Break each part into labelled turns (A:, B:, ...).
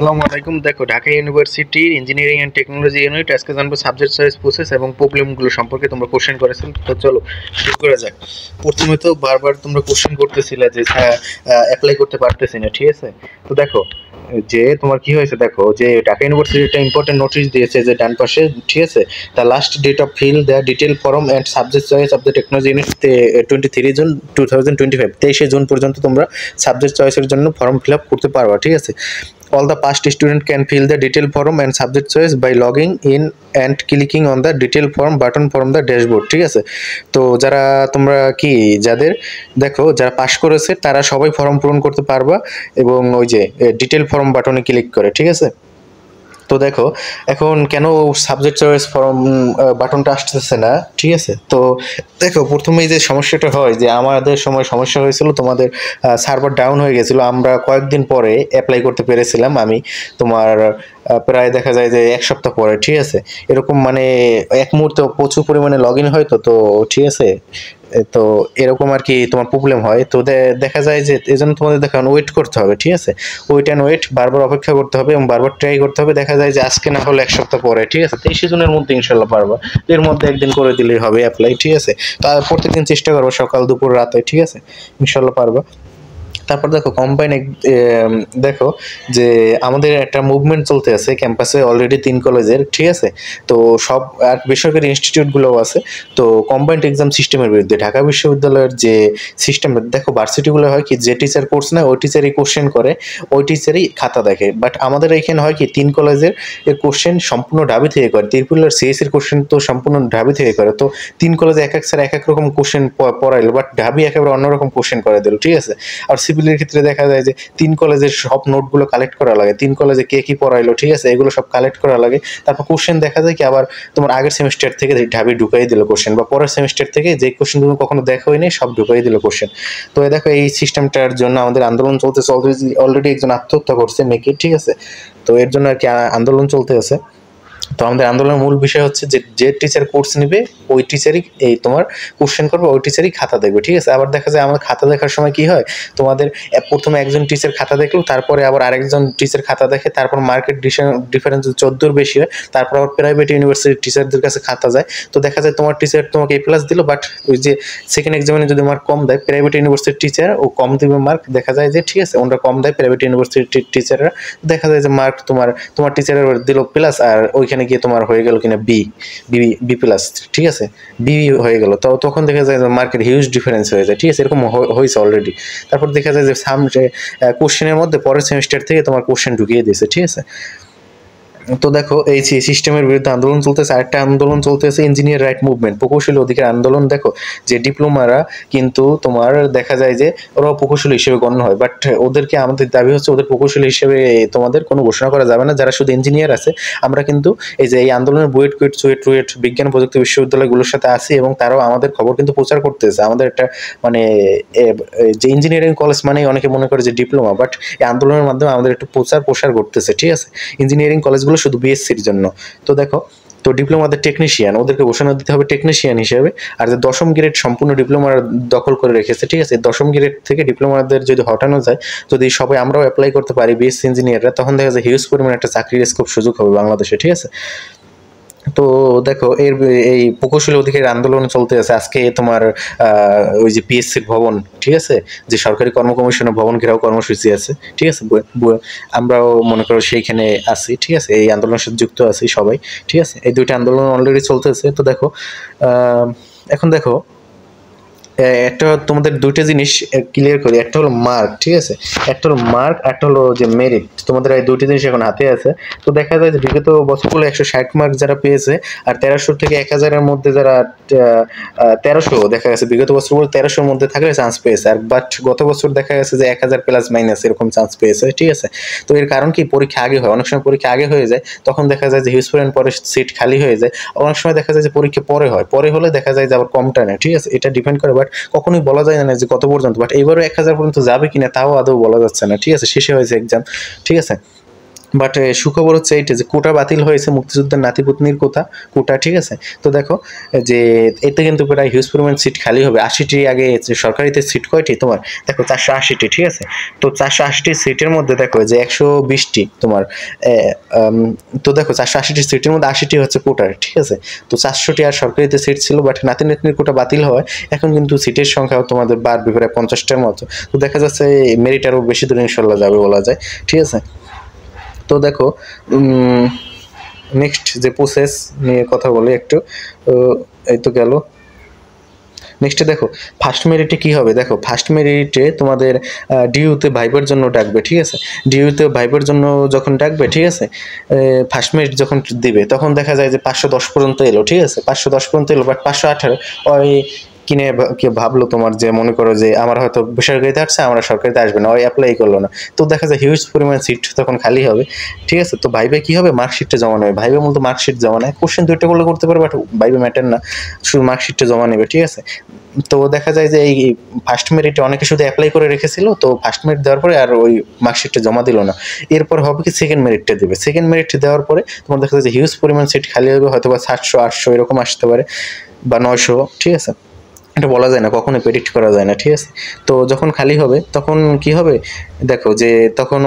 A: আসসালামু আলাইকুম। দেখো, ঢাকা ইউনিভার্সিটির ইঞ্জিনিয়ারিং অ্যান্ড টেকনোলজি ইউনিট আজকে জানবো সাবজেক্ট চয়েস প্রসেস এবং প্রবলেমগুলো সম্পর্কে। তোমরা কোশ্চেন করেছো, তো চলো শুরু করা যাক। প্রথমে তো বারবার তোমরা কোশ্চেন করতেছিলে যে অ্যাপ্লাই করতে পারতেছি না, ঠিক আছে? তো দেখো যে তোমার কি হয়েছে, দেখো যে ঢাকা ইউনিভার্সিটি একটা ইম্পর্টেন্ট নোটিশ দিয়েছে যে ডান পাশে, ঠিক আছে, the last date of fill the detail form and subject choice of the technology unit 23 June 2025, 23শে জুন পর্যন্ত তোমরা সাবজেক্ট চয়েসের জন্য ফর্ম ফিল আপ করতে পারবা, ঠিক আছে? All the past student can fill the detail form and subject choice by logging in and clicking on the detail form button from the dashboard, ঠিক আছে? তো যারা তোমরা কি যাদের দেখো যারা পাস করেছে তারা সবাই ফর্ম পূরণ করতে পারবা এবং ওই যে ডিটেল ফর্ম বাটনে ক্লিক করে, ঠিক আছে? তো দেখো এখন কেন সাবজেক্ট চয়েস ফর্ম বাটনটা আসতেছে না, ঠিক আছে? তো দেখো প্রথমেই যে সমস্যাটা হয় যে আমাদের সময় সমস্যা হয়েছিল, তোমাদের সার্ভার ডাউন হয়ে গেছিল। আমরা কয়েকদিন পরে অ্যাপ্লাই করতে পেরেছিলাম, আমি তোমার প্রায় দেখা যায় যে এক সপ্তাহ পরে, ঠিক আছে? এরকম মানে এক মুহূর্তে প্রচুর পরিমাণে লগ ইন হয়, তো ঠিক আছে। তো এরকম আর কি তোমার প্রবলেম হয়। তো দেখা যায় যে এজন্য তোমাদের দেখেন ওয়েট করতে হবে, ঠিক আছে? ওয়েট অ্যান্ড ওয়েট, বারবার অপেক্ষা করতে হবে এবং বারবার ট্রাই করতে হবে। দেখা যায় যে আজকে না হলে এক সপ্তাহ পরে, ঠিক আছে? 23শে জুনের মধ্যে ইনশাল্লাহ পারবা। এর মধ্যে একদিন করে দিলেই হবে অ্যাপ্লাই, ঠিক আছে? তো প্রত্যেকদিন চেষ্টা করবো সকাল দুপুর রাতে, ঠিক আছে? ইনশাল্লাহ পারবা। তারপর দেখো কম্বাইন দেখো যে আমাদের একটা মুভমেন্ট চলতে আছে ক্যাম্পাসে অলরেডি 3 কলেজের, ঠিক আছে? তো সব আর বেসরকারি ইনস্টিটিউটগুলোও আছে। তো কম্বাইন্ড এক্সাম সিস্টেমের বিরুদ্ধে ঢাকা বিশ্ববিদ্যালয়ের যে সিস্টেম, দেখো ভার্সিটিগুলো হয় কি যে টিচার কোর্স নেয় ওই টিচারই কোশ্চেন করে, ওই টিচারই খাতা দেখে। বাট আমাদের এখানে হয় কি 3 কলেজের এর কোশ্চেন সম্পূর্ণ ঢাবি থেকে করে। ত্রিপুরার সিএসির কোশ্চেন তো সম্পূর্ণ ঢাবি থেকে করে। তো 3 কলেজে এক এক স্যার এক এক রকম কোশ্চেন পড়াইলো, বাট ঢাবি একেবারে অন্যরকম কোশ্চেন করে দিল, ঠিক আছে? আর সিভিলের ক্ষেত্রে দেখা যায় যে 3 কলেজের সব নোটগুলো কালেক্ট করা লাগে, 3 কলেজে কে কি পড়াইলো, ঠিক আছে, এগুলো সব কালেক্ট করা লাগে। তারপর কোশ্চেন দেখা যায় কি আবার তোমার আগের সেমিস্টার থেকে ঢাবি ঢুকাই দিল কোশ্চেন, বা পরের সেমিস্টার থেকে যে কোশ্চেন তুমি কখনো দেখাই নেই সব ঢুকাই দিল কোশ্চেন। তো দেখো এই সিস্টেমটার জন্য আমাদের আন্দোলন চলতেছে। অলরেডি একজন আত্মহত্যা করছে মেয়েকে, ঠিক আছে? তো এর জন্য আর কি আন্দোলন চলতে আছে। তো আমাদের আন্দোলনের মূল বিষয় হচ্ছে যে যে টিচার কোর্স নিবে ওই টিচারই এই তোমার কোশ্চেন করবে, ওই টিচারই খাতা দেখবে, ঠিক আছে? আবার দেখা যায় আমাদের খাতা দেখার সময় কি হয়, তোমাদের প্রথমে একজন টিচার খাতা দেখলো, তারপরে আবার আরেকজন টিচার খাতা দেখে, তারপর মার্কেট ডিফারেন্স 14 বেশি হয়, তারপর আবার প্রাইভেট ইউনিভার্সিটির টিচারদের কাছে খাতা যায়। তো দেখা যায় তোমার টিচার তোমাকে A+ দিল, বাট ওই যে সেকেন্ড এক্সামিনে যদি মার্ক কম দেয় প্রাইভেট ইউনিভার্সিটির টিচার ও কম দিবে মার্ক, দেখা যায় যে, ঠিক আছে, ওনারা কম দেয় প্রাইভেট ইউনিভার্সিটির টিচাররা, দেখা যায় যে মার্ক তোমার টিচারের দিল প্লাস, আর ওইখানে গিয়ে তোমার হয়ে গেল কিনা বি প্লাস, ঠিক আছে? বি হয়ে গেল। তো তখন দেখা যায় যে মার্কেট হিউজ ডিফারেন্স হয়ে যায়, ঠিক আছে? এরকম হয়েছে অলরেডি। তারপর দেখা যায় যে সামনে কোশ্চেনের মধ্যে পরের সেমিস্টার থেকে তোমার কোশ্চেন ঢুকিয়ে দিয়েছে, ঠিক আছে? তো দেখো এই সিস্টেমের বিরুদ্ধে আন্দোলন চলতেছে। আরেকটা আন্দোলন চলতেছে ইঞ্জিনিয়ার রাইট মুভমেন্ট, প্রকৌশলী অধিকার আন্দোলন। দেখো যে ডিপ্লোমারা কিন্তু তোমার দেখা যায় যে ওরা প্রকৌশলী হিসেবে গণ্য হয়, বাট ওদেরকে আমাদের দাবি হচ্ছে ওদের প্রকৌশলী হিসেবে তোমাদের কোনো ঘোষণা করা যাবে না। যারা শুধু ইঞ্জিনিয়ার আছে আমরা কিন্তু এই যে এই আন্দোলনের বুয়েট কুয়েট চুয়েট রুয়েট বিজ্ঞান প্রযুক্তি বিশ্ববিদ্যালয়গুলোর সাথে আছি এবং তারাও আমাদের খবর কিন্তু প্রচার করতেছে। আমাদের একটা মানে যে ইঞ্জিনিয়ারিং কলেজ মানে অনেকে মনে করে যে ডিপ্লোমা, বাট এই আন্দোলনের মাধ্যমে আমাদের একটু প্রসার করতেছে, ঠিক আছে? ইঞ্জিনিয়ারিং কলেজগুলো শুধু বিএসসির জন্য। তো দেখো তো ডিপ্লোমাদের টেকনিশিয়ান ওদেরকে ঘোষণা দিতে হবে টেকনিশিয়ান হিসেবে। আর যে দশম গ্রেড সম্পূর্ণ ডিপ্লোমার দখল করে রেখেছে, ঠিক আছে? দশম গ্রেড থেকে ডিপ্লোমাদের যদি হটানো যায়, যদি সবাই আমরাও অ্যাপ্লাই করতে পারি বিএসসি ইঞ্জিনিয়াররা, তখন দেখা যায় হিউজ পরিমাণে একটা চাকরির স্কোপ সুযোগ হবে বাংলাদেশে, ঠিক আছে? তো দেখো এই প্রকৌশলী অধিকারের আন্দোলন চলতে আছে। আজকে তোমার ওই যে পিএসসির ভবন, ঠিক আছে, যে সরকারি কর্ম কমিশনের ভবন ঘেরাও কর্মসূচি আছে, ঠিক আছে? আমরাও মনে করো সেইখানে আছি, ঠিক আছে? এই আন্দোলনের সাথে যুক্ত আছি সবাই, ঠিক আছে? এই দুইটা আন্দোলন অলরেডি চলতেছে। তো দেখো এখন দেখো একটা তোমাদের দুইটা জিনিস ক্লিয়ার করি। একটা হলো মার্ক, ঠিক আছে? একটা হলো মার্ক, একটা হলো যে মেরিট। তোমাদের এই দুইটা জিনিস এখন হাতে আছে। তো দেখা যায় যে বিগত বছরগুলো 160 মার্ক যারা পেয়েছে, আর 1300 থেকে 1000-এর মধ্যে যারা 1300 দেখা গেছে বিগত বছরগুলো 1300-এর মধ্যে থাকলে চান্স পেয়েছে। আর বাট গত বছর দেখা গেছে যে 1000 প্লাস মাইনাস এরকম চান্স পেয়েছে, ঠিক আছে? তো এর কারণ কি, পরীক্ষা আগে হয়, অনেক সময় পরীক্ষা আগে হয়ে যায়, তখন দেখা যায় যে হিউজ পরিমাণ পরে সিট খালি হয়ে যায়। অনেক সময় দেখা যায় যে পরীক্ষা পরে হয়, পরে হলে দেখা যায় যে আবার কম টানে, ঠিক আছে? এটা ডিপেন্ড করে, বাট কখনোই বলা যায় না যে কত পর্যন্ত। বাট এইবারও 1000 পর্যন্ত যাবে কিনা তাও আদৌ বলা যাচ্ছে না, ঠিক আছে? শেষে হয়েছে এক্সাম, ঠিক আছে? বাট সুখবর হচ্ছে এইটা যে কোটা বাতিল হয়েছে, মুক্তিযোদ্ধার নাতিপুতনির কোটা, ঠিক আছে। তো দেখো যে এতে কিন্তু প্রায় হিউজ পরিমাণ সিট খালি হবে। 80টি আগে সরকারিতে সিট কয়টি তোমার, দেখো 480টি, ঠিক আছে। তো 480টি সিটের মধ্যে দেখো যে 120টি তোমার তো দেখো 480টি সিটের মধ্যে 80টি হচ্ছে কোটার, ঠিক আছে। তো 400টি আর সরকারিতে সিট ছিল, বাট নাতি নাতনির কোটা বাতিল হয়। এখন কিন্তু সিটের সংখ্যাও তোমাদের বাড়বে প্রায় 50টার মতো। তো দেখা যাচ্ছে মেরিট আরও বেশি দূর ইনশাল্লাহ যাবে বলা যায়, ঠিক আছে। তো দেখো নেক্সট যে প্রসেস নিয়ে কথা বলি একটু, এই তো গেল। নেক্সটে দেখো ফার্স্ট মেরিটে কী হবে, দেখো ফার্স্ট মেরিটে তোমাদের ডিইউতে ভাইবার জন্য ডাকবে, ঠিক আছে। ডিইউতে ভাইবার জন্য যখন ডাকবে, ঠিক আছে, ফার্স্ট মেরিট যখন দিবে তখন দেখা যায় যে 510 পর্যন্ত এলো, ঠিক আছে। 510 পর্যন্ত এলো, বাট 518 ওই কিনে কে ভাবলো তোমার যে মনে করো যে আমার হয়তো বেসরকারিতে আসছে, আমরা সরকারিতে আসবে না, ওই অ্যাপ্লাই করলো না। তো দেখা যায় হিউজ পরিমাণ সিট তখন খালি হবে, ঠিক আছে। তো ভাইবে কী হবে, মার্কশিটটা জমা নেবে। ভাইবে মূলত মার্কশিট জমা নেয়, কোশ্চেন দুইটা করলে করতে পারে, বাট ভাইবে ম্যাটার না, শুধু মার্কশিটটা জমা নেবে, ঠিক আছে। তো দেখা যায় যে এই ফার্স্ট মেরিটে অনেকে শুধু অ্যাপ্লাই করে রেখেছিল, তো ফার্স্ট মেরিট দেওয়ার পরে আর ওই মার্কশিটটা জমা দিল না। এরপর হবে কি, সেকেন্ড মেরিটটা দেবে। সেকেন্ড মেরিট দেওয়ার পরে তোমার দেখা যায় যে হিউজ পরিমাণ সিট খালি হবে, হয়তো বা 700 800 এরকম আসতে পারে, বা 900, ঠিক আছে। এটা বলা যায় না, কখনোই প্রেডিক্ট করা যায় না, ঠিক আছে। তো যখন খালি হবে তখন কি হবে, দেখো যে তখন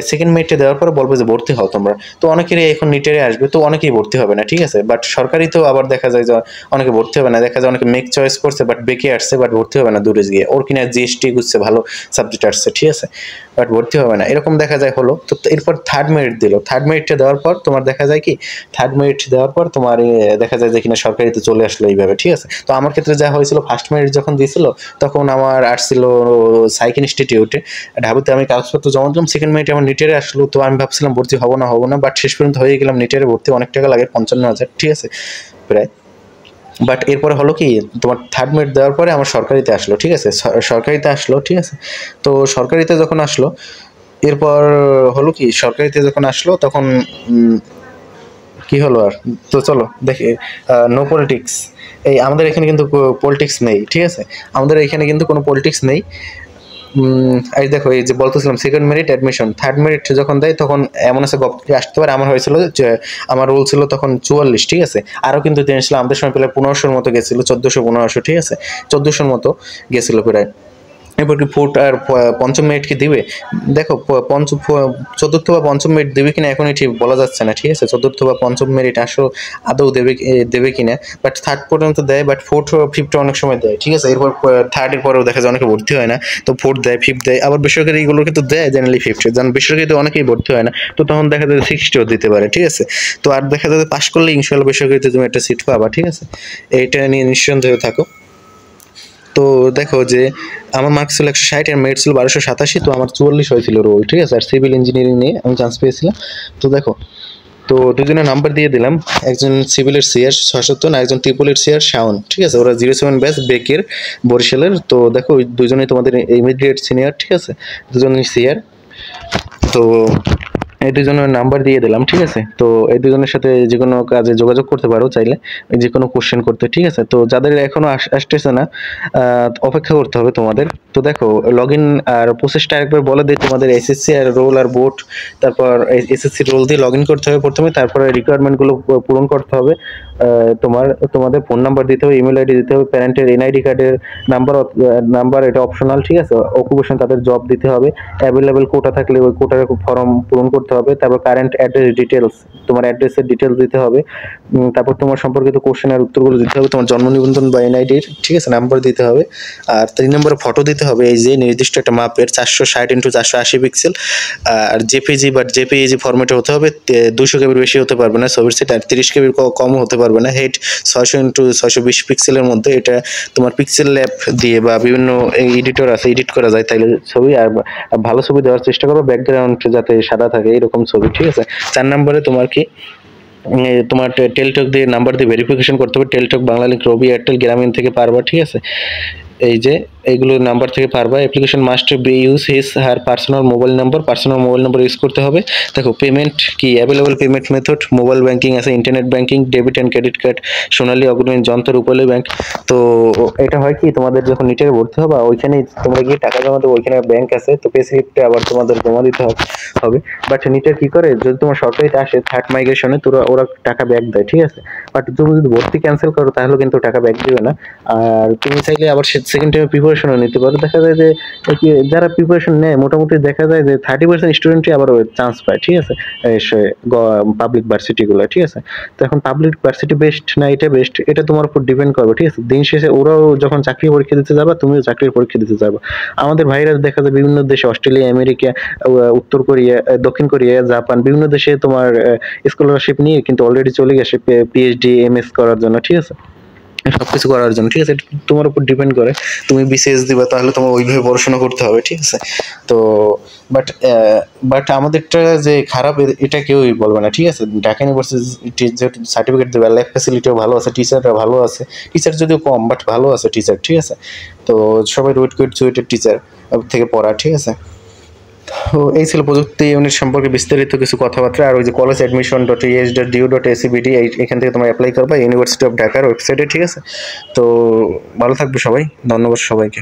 A: সেকেন্ড মেরিটে দেওয়ার পরে বলবে যে ভর্তি হও তোমরা। তো অনেকেরই এখন নিটেরে আসবে, তো অনেকেই ভর্তি হবে না, ঠিক আছে। বাট সরকারিতেও আবার দেখা যায় যে অনেকে ভর্তি হবে না, দেখা যায় অনেকে মেক চয়েস করছে বাট বেঁকে আসছে, বাট ভর্তি হবে না দূরে গিয়ে, ওর কিনা জিএসটি গুছছে, ভালো সাবজেক্ট আসছে, ঠিক আছে, বাট ভর্তি হবে না, এরকম দেখা যায় হলো। তো এরপর থার্ড মেরিট দিল। থার্ড মেরিটটা দেওয়ার পর তোমার দেখা যায় কি, থার্ড মেরিট দেওয়ার পর তোমার দেখা যায় যে কিনা সরকারিতে চলে আসলো এইভাবে, ঠিক আছে। তো আমার ক্ষেত্রে যা হয়েছিল, ফার্স্ট মেরিট যখন দিয়েছিল তখন আমার আসছিল সাইক ইনস্টিটিউটে ঢাবিতে, আমি কাগজপত্র জমা দিলাম। সেকেন্ড মেরিটে আমার নিটেরে আসলো, তো আমি ভাবছিলাম ভর্তি হবো না, বাট শেষ পর্যন্ত হয়ে গেলাম। নিটেরে ভর্তি অনেক টাকা লাগে, 55,000, ঠিক আছে, প্রায়। বাট এরপরে হলো কি, তোমার থার্ড মেরিট দেওয়ার পরে আমার সরকারিতে আসলো, ঠিক আছে, সরকারিতে আসলো, ঠিক আছে। তো সরকারিতে যখন আসলো, এরপর হলো কি, সরকারিতে যখন আসলো তখন কি হলো আর, তো চলো দেখি। নো পলিটিক্স, এই আমাদের এখানে কিন্তু পলিটিক্স নেই, ঠিক আছে। আমাদের এখানে কিন্তু কোনো পলিটিক্স নেই। এই দেখো, এই যে বলতেছিলাম second merit admission, third merit যখন দেয় তখন এমন আছে গপ্প আসতে পারে। আমার হয়েছিল যে আমার রোল ছিল তখন 44, ঠিক আছে। আরও কিন্তু দিন ছিল, আমাদের সময় প্রায় 1500-র মতো গেছিলো, 1400 1500, ঠিক আছে, 1400-র মতো গেছিলো প্রায়। এরপর কি ফোর্থ আর পঞ্চম মেরিট কি দিবে, দেখো চতুর্থ বা পঞ্চম মেরিট দেবে কিনা এখনই ঠিক বলা যাচ্ছে না, ঠিক আছে। চতুর্থ বা পঞ্চম মেরিট আসলে আদৌ দেবে কিনা, বাট থার্ড পর্যন্ত দেয়, বাট ফোর্থ ফিফথ অনেক সময় দেয়, ঠিক আছে। এরপর থার্ডের পরেও দেখা যায় অনেকে ভর্তি হয় না, তো ফোর্থ দেয়, ফিফথ দেয়, আবার বেসরকারি এগুলো কিন্তু দেয় জেনারেলি ফিফথ, যেমন বেসরকারিতে অনেকেই ভর্তি হয় না, তো তখন দেখা যায় 60ও দিতে পারে, ঠিক আছে। তো আর দেখা যায় পাশ করলে ইনশাল্লাহ বেসরকারিতে তুমি একটা সিট পাবা, ঠিক আছে। এইটা নিয়ে নিশ্চিন্ত হয়ে থাকো। তো দেখো যে আমার মার্কস ছিল 160 আর মেরিট ছিল 1287, তো আমার 44 হয়েছিল রোল, ঠিক আছে। আর সিভিল ইঞ্জিনিয়ারিং নিয়ে আমি চান্স পেয়েছিলাম। তো দেখো, তো দুজনের নাম্বার দিয়ে দিলাম, একজন সিভিলের সিআর 670 আর একজন ট্রিপলের সিআর শাওন, ঠিক আছে। ওরা 07 ব্যাচ বেকের বরিশালের। তো দেখো ওই দুজনেই তোমাদের ইমিডিয়েট সিনিয়র, ঠিক আছে, দুজনেই সিআর। তো এই দুজনের নাম্বার দিয়ে দিলাম, ঠিক আছে। তো এই দুজনের সাথে যে কোনো কাজে যোগাযোগ করতে পারো চাইলে, যে কোনো কোশ্চেন করতে, ঠিক আছে। তো যাদের এখনো আসতেছে না, অপেক্ষা করতে হবে তোমাদের। তো দেখো লগ ইন আর প্রসেসটা একবার বলে দিই তোমাদের। এসএসসি আর রোল আর বোর্ড, তারপর এসএসসি রোল দিয়ে লগ ইন করতে হবে প্রথমে, তারপরে রিকোয়ারমেন্টগুলো পূরণ করতে হবে। তোমাদের ফোন নাম্বার দিতে হবে, ইমেল আইডি দিতে হবে, প্যারেন্টের এনআইডি কার্ডের নাম্বার এটা অপশনাল, ঠিক আছে। অকুপেশন তাদের জব দিতে হবে, অ্যাভেলেবেল কোটা থাকলে ওই কোটার ফর্ম পূরণ করতে হবে। তারপর কারেন্ট অ্যাড্রেস ডিটেলস, তোমার অ্যাড্রেসের ডিটেলস দিতে হবে। তারপর তোমার সম্পর্কিত কোশ্চেনের উত্তরগুলো দিতে হবে, তোমার জন্ম নিবন্ধন বা এনআইডির, ঠিক আছে, নাম্বার দিতে হবে। আর 3 নম্বরে ফটো দিতে হবে, এই যে নির্দিষ্ট একটা মাপের 460x480 পিক্সেল, আর জেপিজি বা জেপিইজি ফরম্যাটে হতে হবে। 200 কেবির বেশি হতে পারবে না ছবির সেট, আর 30 কেবির কমও হতে পারবে না। হেড 600x620 পিক্সেলের মধ্যে। এটা তোমার পিক্সেল ল্যাব দিয়ে বা বিভিন্ন এডিটর আছে, এডিট করা যায় তাইলে ছবি। আর ভালো ছবি দেওয়ার চেষ্টা করবো, ব্যাকগ্রাউন্ড যাতে সাদা থাকে এরকম ছবি, ঠিক আছে। 4 নম্বরে তোমার কি, তোমার টেলটক দিয়ে নাম্বার দিয়ে ভেরিফিকেশন করতে হবে। টেলটক, বাংলালিংক, রবি, এয়ারটেল, গ্রামীণ থেকে পারবা, ঠিক আছে। এই যে এইগুলো নাম্বার থেকে পারবা। Application must be use his her personal mobile number use করতে হবে। দেখো পেমেন্ট কি available payment method, mobile banking আছে, internet banking, debit and credit card, Sonali Agrani যন্ত্র, রূপালী ব্যাংক। তো এটা হয় কি তোমাদের যখন নিটে ভর্তি হবে ওইখানেই তোমরা গিয়ে টাকা জমা দেবো, ওইখানে ব্যাংক আছে, তো পে স্লিপটা আবার তোমাদের জমা দিতে হবে। বাট নিটের কি করে, যদি তোমার সরকারিতে আসে থার্ড মাইগ্রেশনে তোরা ওরা টাকা ব্যাক দেয়, ঠিক আছে। বাট তুমি যদি ভর্তি ক্যান্সেল করো তাহলে কিন্তু টাকা ব্যাক দিবে না। আর তুমি চাইলে আবার সেকেন্ড টাইমে প্রিপারেশনও নিতে পারো। দেখা যায় যে যারা প্রিপারেশন নেয় মোটামুটি দেখা যায় যে 30% স্টুডেন্টই আবার চান্স পায়, ঠিক আছে, পাবলিক ভার্সিটিগুলো, ঠিক আছে। তো এখন পাবলিক ভার্সিটি বেস্ট না এটা বেস্ট, এটা তোমার উপর ডিপেন্ড করবে, ঠিক আছে। দিন শেষে ওরাও যখন চাকরি পরীক্ষা দিতে যাবা তুমিও চাকরির পরীক্ষা দিতে যাবা। আমাদের ভাইরা দেখা যায় বিভিন্ন দেশে, অস্ট্রেলিয়া, আমেরিকা, উত্তর কোরিয়া, দক্ষিণ কোরিয়া, জাপান, বিভিন্ন দেশে তোমার স্কলারশিপ নিয়ে কিন্তু অলরেডি চলে গেছে পিএইচডি এমএস করার জন্য, ঠিক আছে, সবকিছু করার জন্য, ঠিক আছে। এটা তোমার উপর ডিপেন্ড করে, তুমি বিসিএস দিবা তাহলে তোমার ওইভাবে পড়াশোনা করতে হবে, ঠিক আছে। তো বাট আমাদেরটা যে খারাপ এটা কেউই বলবে না, ঠিক আছে। ঢাকা ইউনিভার্সিটি যেহেতু সার্টিফিকেট দেবে, লাইফ ফ্যাসিলিটিও ভালো আছে, টিচাররা ভালো আছে, টিচার যদিও কম বাট ভালো আছে টিচার, ঠিক আছে। তো সবাই সুইটের টিচার থেকে পড়া, ঠিক আছে। তো এই ছিল প্রযুক্তি ইউনিট সম্পর্কে বিস্তারিত কিছু কথাবার্তা। আর ওই যে কলেজ অ্যাডমিশন .es.du.acbd এখান থেকে তোমরা অ্যাপ্লাই করবা ইউনিভার্সিটি অফ ঢাকার ওয়েবসাইটে, ঠিক আছে। তো ভালো থাকবে সবাই, ধন্যবাদ সবাইকে।